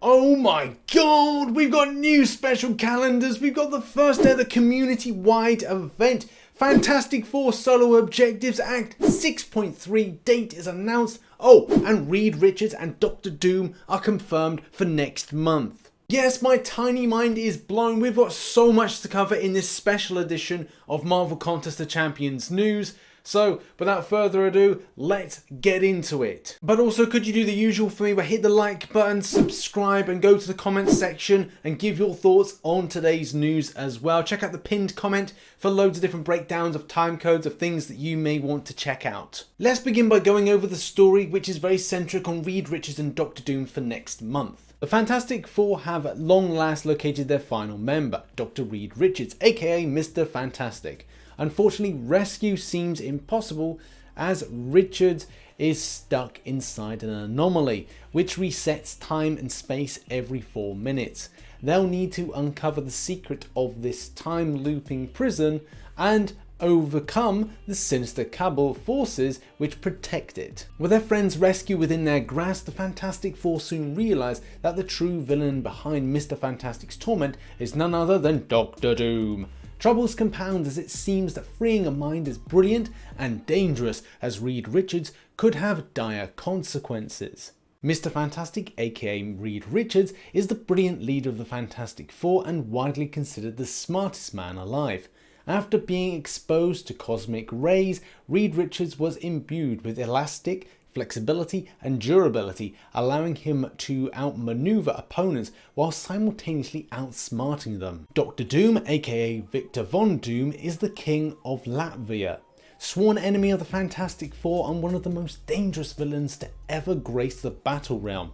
Oh my god, we've got new special calendars, we've got the first ever community-wide event, Fantastic Four Solo Objectives Act 6.3 date is announced, oh, and Reed Richards and Dr. Doom are confirmed for next month. Yes, my tiny mind is blown, we've got so much to cover in this special edition of Marvel Contest of Champions news. So, without further ado, let's get into it. But also, could you do the usual for me where hit the like button, subscribe, and go to the comments section and give your thoughts on today's news as well. Check out the pinned comment for loads of different breakdowns of time codes of things that you may want to check out. Let's begin by going over the story, which is very centric on Reed Richards and Dr. Doom for next month. The Fantastic Four have at long last located their final member, Dr. Reed Richards, aka Mr. Fantastic. Unfortunately, rescue seems impossible as Richards is stuck inside an anomaly which resets time and space every 4 minutes. They'll need to uncover the secret of this time looping prison and overcome the sinister Cabal forces which protect it. With their friend's rescue within their grasp, the Fantastic Four soon realise that the true villain behind Mr. Fantastic's torment is none other than Dr. Doom. Troubles compound as it seems that freeing a mind is brilliant and dangerous as Reed Richards could have dire consequences. Mr. Fantastic, aka Reed Richards, is the brilliant leader of the Fantastic Four and widely considered the smartest man alive. After being exposed to cosmic rays, Reed Richards was imbued with elastic flexibility and durability, allowing him to outmaneuver opponents while simultaneously outsmarting them. Dr. Doom, aka Victor Von Doom, is the king of Latvia, sworn enemy of the Fantastic Four and one of the most dangerous villains to ever grace the battle realm.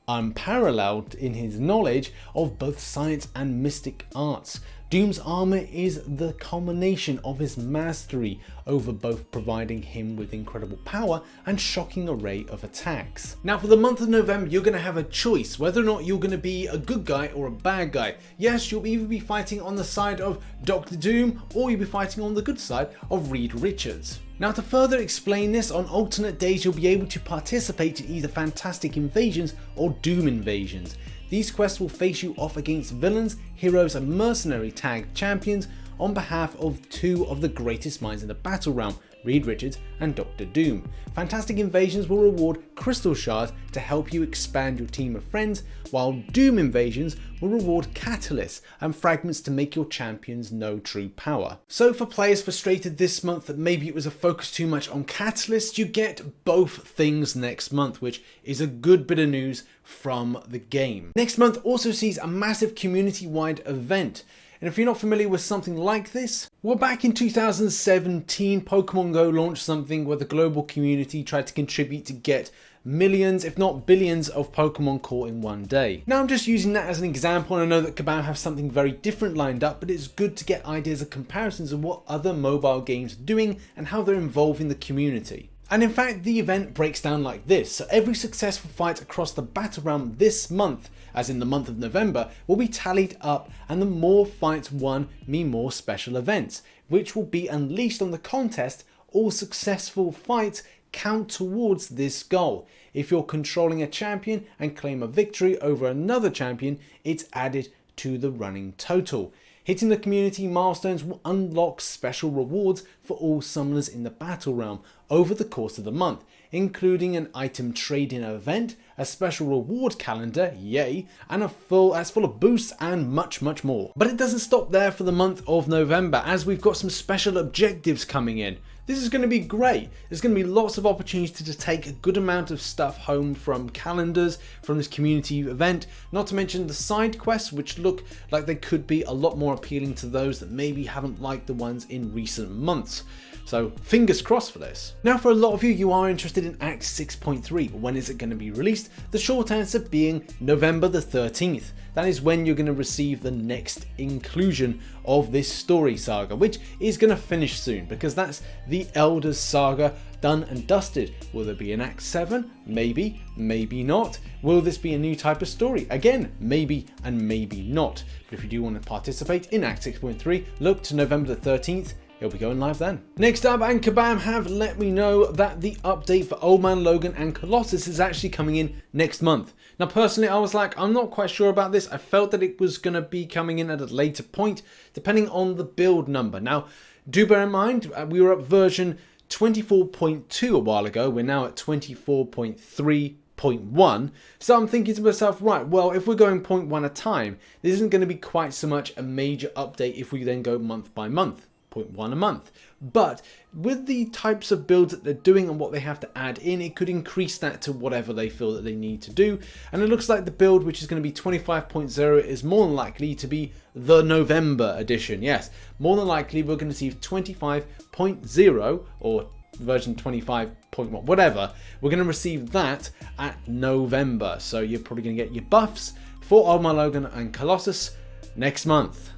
Unparalleled in his knowledge of both science and mystic arts, Doom's armour is the culmination of his mastery over both, providing him with incredible power and shocking array of attacks. Now for the month of November, you're going to have a choice whether or not you're going to be a good guy or a bad guy. Yes, you'll either be fighting on the side of Dr. Doom or you'll be fighting on the good side of Reed Richards. Now to further explain this, on alternate days you'll be able to participate in either Fantastic Invasions or Doom Invasions. These quests will face you off against villains, heroes and mercenary tag champions on behalf of two of the greatest minds in the battle realm, Reed Richards and Dr. Doom. Fantastic Invasions will reward crystal shards to help you expand your team of friends, while Doom Invasions will reward catalysts and fragments to make your champions know true power. So for players frustrated this month that maybe it was a focus too much on catalysts, you get both things next month, which is a good bit of news from the game. Next month also sees a massive community-wide event. And if you're not familiar with something like this, well, back in 2017, Pokemon Go launched something where the global community tried to contribute to get millions, if not billions, of Pokemon caught in one day. Now I'm just using that as an example, and I know that Kabam have something very different lined up, but it's good to get ideas of comparisons of what other mobile games are doing and how they're involving the community. And in fact, the event breaks down like this. So every successful fight across the battle realm this month, as in the month of November, will be tallied up, and the more fights won mean more special events, which will be unleashed on the contest. All successful fights count towards this goal. If you're controlling a champion and claim a victory over another champion, it's added to the running total. Hitting the community milestones will unlock special rewards for all summoners in the battle realm over the course of the month, including an item trading event, a special reward calendar, yay, and that's full of boosts and much more. But it doesn't stop there for the month of November, as we've got some special objectives coming in. This is going to be great. There's going to be lots of opportunities to take a good amount of stuff home from calendars, from this community event, not to mention the side quests, which look like they could be a lot more appealing to those that maybe haven't liked the ones in recent months. So fingers crossed for this. Now for a lot of you, you are interested in Act 6.3. When is it going to be released? The short answer being November the 13th. That is when you're going to receive the next inclusion of this story saga, which is going to finish soon because that's the Elders saga done and dusted. Will there be an Act 7? Maybe, maybe not. Will this be a new type of story? Again, maybe and maybe not. But if you do want to participate in Act 6.3, look to November the 13th. it'll be going live then. Next up, and Kabam have let me know that the update for Old Man Logan and Colossus is actually coming in next month. Now personally, I was like, I'm not quite sure about this. I felt that it was going to be coming in at a later point, depending on the build number. Now, do bear in mind, we were at version 24.2 a while ago. We're now at 24.3.1. So I'm thinking to myself, right, well, if we're going 0.1 at a time, this isn't going to be quite so much a major update if we then go month by month. 0.1 a month. But with the types of builds that they're doing and what they have to add in, it could increase that to whatever they feel that they need to do. And it looks like the build, which is going to be 25.0, is more than likely to be the November edition. Yes, more than likely we're going to see 25.0 or version 25.1, whatever. We're going to receive that at November. So you're probably going to get your buffs for Old Man Logan and Colossus next month.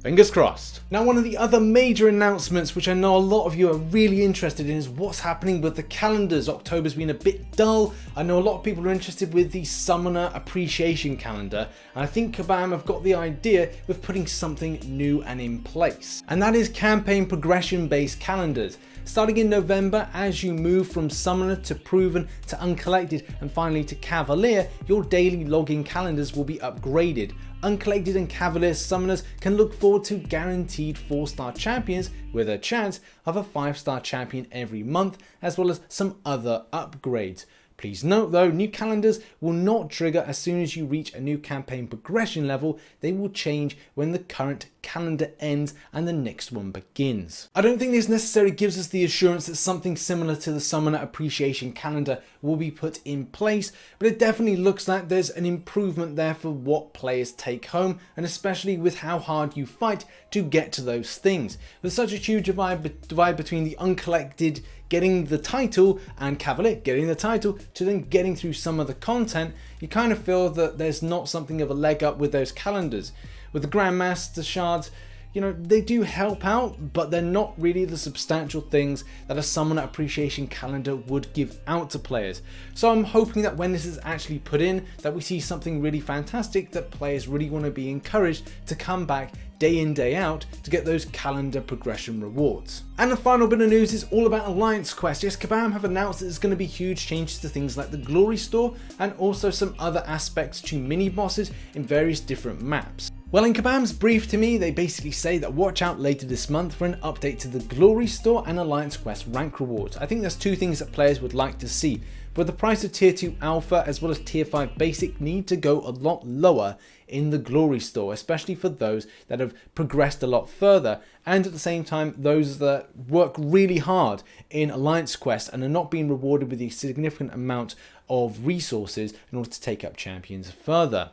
Fingers crossed. Now, one of the other major announcements, which I know a lot of you are really interested in, is what's happening with the calendars. October's been a bit dull. I know a lot of people are interested with the Summoner Appreciation Calendar, and I think Kabam have got the idea of putting something new and in place. And that is campaign progression based calendars. Starting in November, as you move from Summoner to Proven to Uncollected and finally to Cavalier, your daily login calendars will be upgraded. Uncollected and Cavalier summoners can look forward to guaranteed 4-star champions with a chance of a 5-star champion every month, as well as some other upgrades. Please note though, new calendars will not trigger as soon as you reach a new campaign progression level. They will change when the current calendar ends and the next one begins. I don't think this necessarily gives us the assurance that something similar to the Summoner Appreciation Calendar will be put in place, but it definitely looks like there's an improvement there for what players take home, and especially with how hard you fight to get to those things. With such a huge divide between the Uncollected getting the title and Cavalier getting the title to then getting through some of the content, you kind of feel that there's not something of a leg up with those calendars. With the Grandmaster shards, you know, they do help out, but they're not really the substantial things that a Summoner Appreciation Calendar would give out to players. So I'm hoping that when this is actually put in, that we see something really fantastic, that players really want to be encouraged to come back day in, day out to get those calendar progression rewards. And the final bit of news is all about Alliance Quest. Yes, Kabam have announced that there's going to be huge changes to things like the Glory Store and also some other aspects to mini bosses in various different maps. Well, in Kabam's brief to me, they basically say that watch out later this month for an update to the Glory Store and Alliance Quest rank rewards. I think there's two things that players would like to see, but the price of Tier 2 Alpha as well as Tier 5 Basic need to go a lot lower in the Glory Store, especially for those that have progressed a lot further, and at the same time those that work really hard in Alliance Quest and are not being rewarded with a significant amount of resources in order to take up champions further.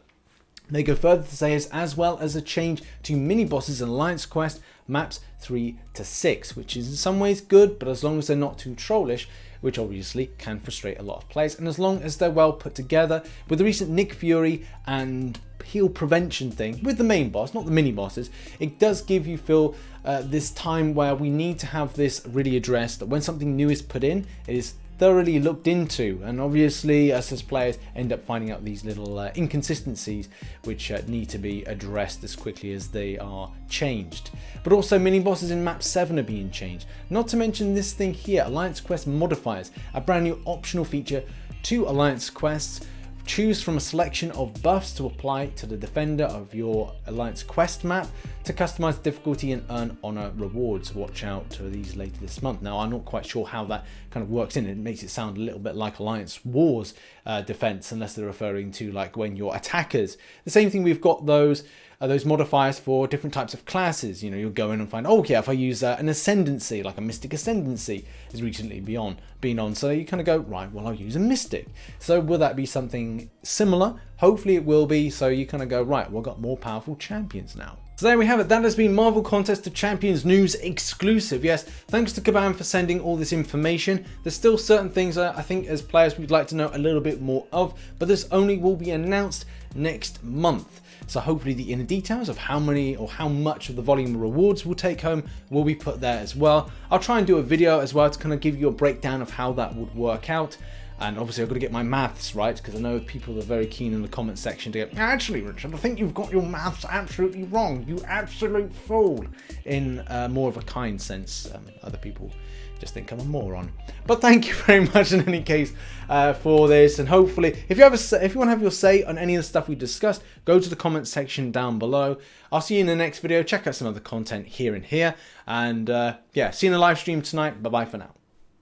They go further to say as well as a change to mini bosses in Alliance Quest maps 3 to 6, which is in some ways good, but as long as they're not too trollish, which obviously can frustrate a lot of players, and as long as they're well put together. With the recent Nick Fury and heal prevention thing with the main boss, not the mini bosses, it does give you feel this time where we need to have this really addressed, that when something new is put in, it is thoroughly looked into, and obviously us as players end up finding out these little inconsistencies which need to be addressed as quickly as they are changed. But also mini bosses in map 7 are being changed, not to mention this thing here, Alliance Quest modifiers, a brand new optional feature to Alliance Quests. Choose from a selection of buffs to apply to the defender of your Alliance Quest map to customize the difficulty and earn honor rewards. Watch out for these later this month. Now, I'm not quite sure how that kind of works in. It makes it sound a little bit like Alliance Wars defense, unless they're referring to like when your attackers. The same thing, we've got those modifiers for different types of classes. You know, you'll go in and find, oh yeah, if I use an ascendancy, like a mystic ascendancy is recently been on, so you kind of go, right, well, I'll use a mystic. So will that be something similar? Hopefully it will be, so you kind of go, right, we've got more powerful champions now. So there we have it. That has been Marvel Contest of Champions news exclusive. Yes, thanks to Kabam for sending all this information. There's still certain things I think as players we'd like to know a little bit more of, but this only will be announced next month. So hopefully the inner details of how many or how much of the volume of rewards we'll take home will be put there as well. I'll try and do a video as well to kind of give you a breakdown of how that would work out. And obviously I've got to get my maths right, because I know people are very keen in the comment section to go, actually, Richard, I think you've got your maths absolutely wrong, you absolute fool, in more of a kind sense. Other people just think I'm a moron. But thank you very much in any case for this, and hopefully if you want to have your say on any of the stuff we discussed, go to the comment section down below. I'll see you in the next video. Check out some other content here and here, and yeah, see you in the live stream tonight. Bye bye for now.